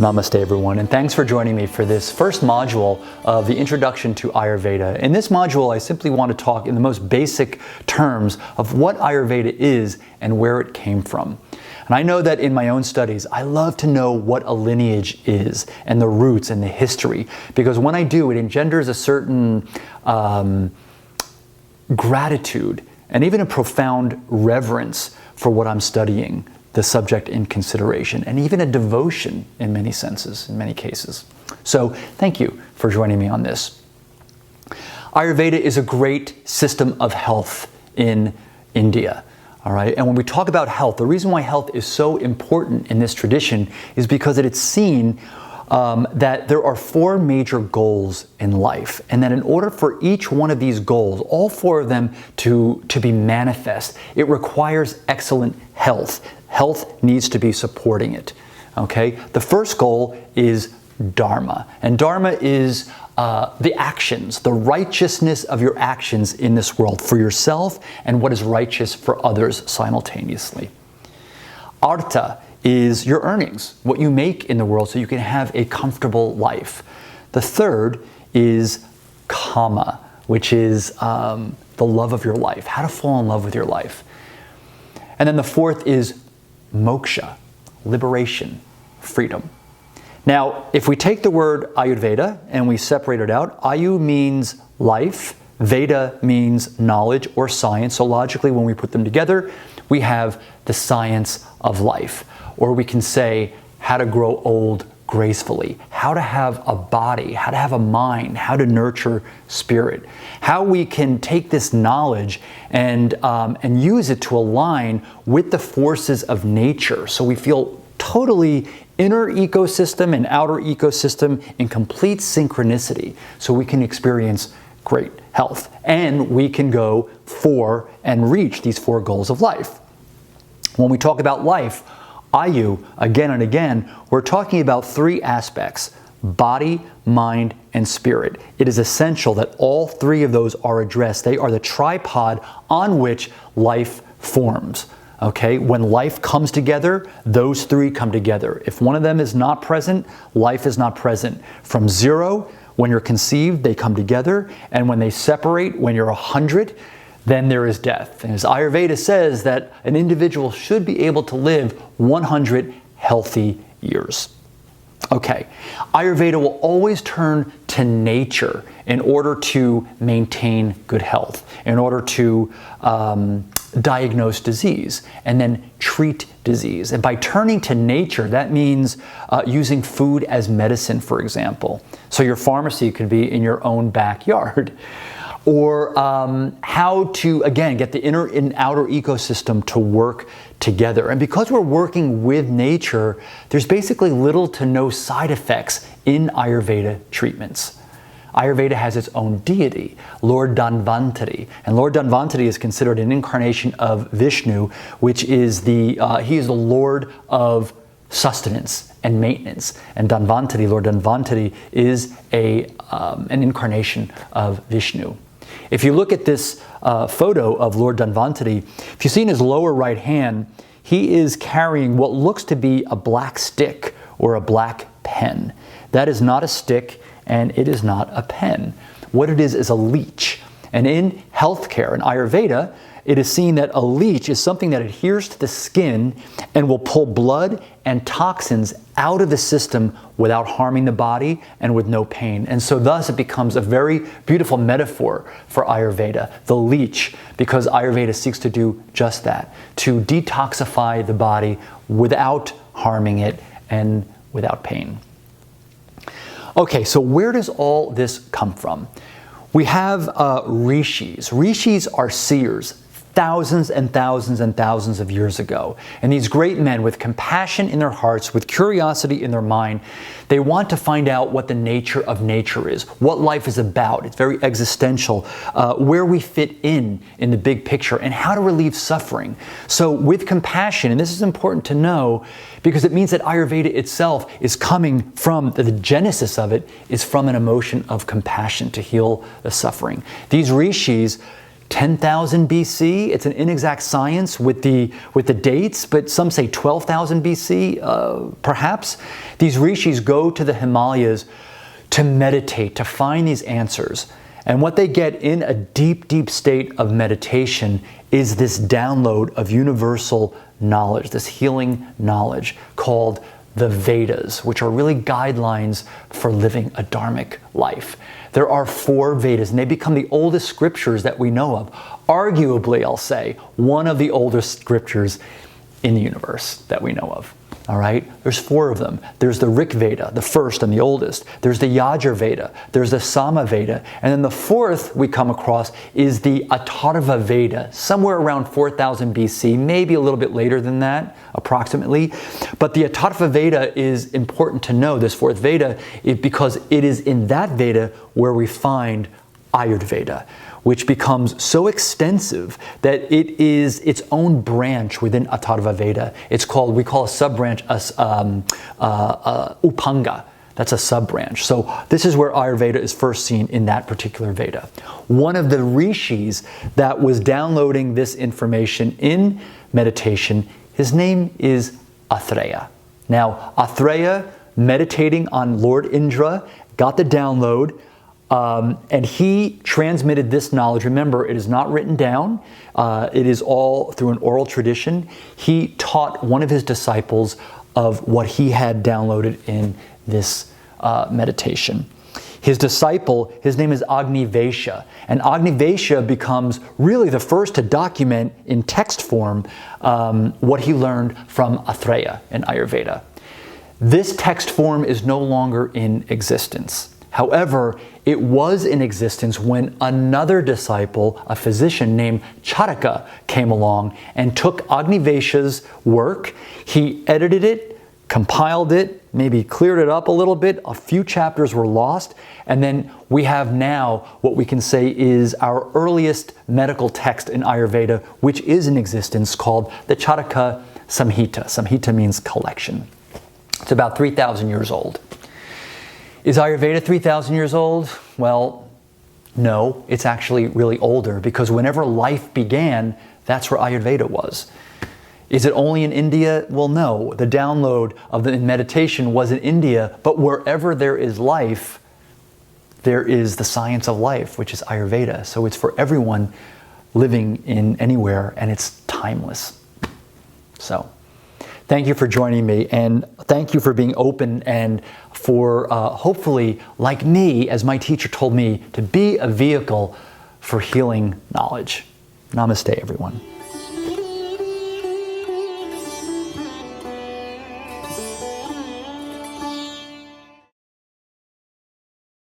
Namaste everyone, and thanks for joining me for this first module of the Introduction to Ayurveda. In this module, I simply want to talk in the most basic terms of what Ayurveda is and where it came from. And I know that in my own studies, I love to know what a lineage is and the roots and the history, because when I do, it engenders a certain gratitude and even a profound reverence for what I'm studying, the subject in consideration, and even a devotion in many senses, in many cases. So thank you for joining me on this. Ayurveda is a great system of health in India. All right, and when we talk about health, the reason why health is so important in this tradition is because it's seen that there are four major goals in life, and that in order for each one of these goals, all four of them to be manifest, it requires excellent health. Health needs to be supporting it. Okay, the first goal is Dharma, and Dharma is the actions, the righteousness of your actions in this world for yourself and what is righteous for others simultaneously. Artha is your earnings, what you make in the world so you can have a comfortable life. The third is Kama, which is the love of your life, how to fall in love with your life. And then the fourth is Moksha, liberation, freedom. Now, if we take the word Ayurveda and we separate it out, Ayu means life, Veda means knowledge or science. So logically, when we put them together, we have the science of life. Or we can say how to grow old gracefully, how to have a body, how to have a mind, how to nurture spirit, how we can take this knowledge and use it to align with the forces of nature. So we feel totally inner ecosystem and outer ecosystem in complete synchronicity, so we can experience great health. And we can go for and reach these four goals of life. When we talk about life, Ayu, again and again, we're talking about three aspects: body, mind, and spirit. It is essential that all three of those are addressed. They are the tripod on which life forms. Okay, when life comes together, those three come together. If one of them is not present, life is not present. From zero, when you're conceived, they come together, and when they separate, when you're 100, then there is death. And as Ayurveda says, that an individual should be able to live 100 healthy years. Okay, Ayurveda will always turn to nature in order to maintain good health, in order to diagnose disease and then treat disease. And by turning to nature, that means using food as medicine, for example. So your pharmacy could be in your own backyard. Or how to, again, get the inner and outer ecosystem to work together. And because we're working with nature, there's basically little to no side effects in Ayurveda treatments. Ayurveda has its own deity, Lord Dhanvantari. And Lord Dhanvantari is considered an incarnation of Vishnu, which is he is the Lord of sustenance and maintenance. And Dhanvantari, Lord Dhanvantari, is an incarnation of Vishnu. If you look at this photo of Lord Dhanvantari, if you see in his lower right hand, he is carrying what looks to be a black stick or a black pen. That is not a stick and it is not a pen. What it is a leech. And in healthcare, in Ayurveda, it is seen that a leech is something that adheres to the skin and will pull blood and toxins out of the system without harming the body and with no pain. And so thus it becomes a very beautiful metaphor for Ayurveda, the leech, because Ayurveda seeks to do just that, to detoxify the body without harming it and without pain. Okay, so where does all this come from? We have rishis. Rishis are seers, thousands and thousands and thousands of years ago. And these great men with compassion in their hearts, with curiosity in their mind, they want to find out what the nature of nature is, what life is about. It's very existential, where we fit in the big picture, and how to relieve suffering. So with compassion, and this is important to know, because it means that Ayurveda itself is coming from, the genesis of it is from an emotion of compassion to heal the suffering. These rishis 10,000 BC. It's an inexact science with the dates, but some say 12,000 BC, perhaps. These rishis go to the Himalayas to meditate, to find these answers. And what they get in a deep, deep state of meditation is this download of universal knowledge, this healing knowledge called the Vedas, which are really guidelines for living a dharmic life. There are 4 Vedas, and they become the oldest scriptures that we know of. Arguably, I'll say, one of the oldest scriptures in the universe that we know of. All right? There's 4 of them. There's the Rig Veda, the first and the oldest. There's the Yajur Veda. There's the Sama Veda. And then the 4th we come across is the Atharva Veda, somewhere around 4000 BC, maybe a little bit later than that, approximately. But the Atharva Veda is important to know, this 4th Veda, because it is in that Veda where we find Ayurveda, which becomes so extensive that it is its own branch within Atharva Veda. It's called, we call a sub-branch Upanga. That's a sub-branch. So this is where Ayurveda is first seen, in that particular Veda. One of the rishis that was downloading this information in meditation, his name is Athreya. Now, Athreya, meditating on Lord Indra, got the download, and he transmitted this knowledge. Remember, it is not written down. It is all through an oral tradition. He taught one of his disciples of what he had downloaded in this meditation. His disciple, his name is Agnivesha. And Agnivesha becomes really the first to document in text form what he learned from Athreya in Ayurveda. This text form is no longer in existence. However, it was in existence when another disciple, a physician named Charaka, came along and took Agnivesha's work. He edited it, compiled it, maybe cleared it up a little bit. A few chapters were lost. And then we have now what we can say is our earliest medical text in Ayurveda, which is in existence, called the Charaka Samhita. Samhita means collection. It's about 3,000 years old. Is Ayurveda 3,000 years old? Well, no, it's actually really older, because whenever life began, that's where Ayurveda was. Is it only in India? Well, no. The download of the meditation was in India, but wherever there is life, there is the science of life, which is Ayurveda. So it's for everyone living in anywhere, and it's timeless. So thank you for joining me, and thank you for being open, and for hopefully, like me, as my teacher told me, to be a vehicle for healing knowledge. Namaste, everyone.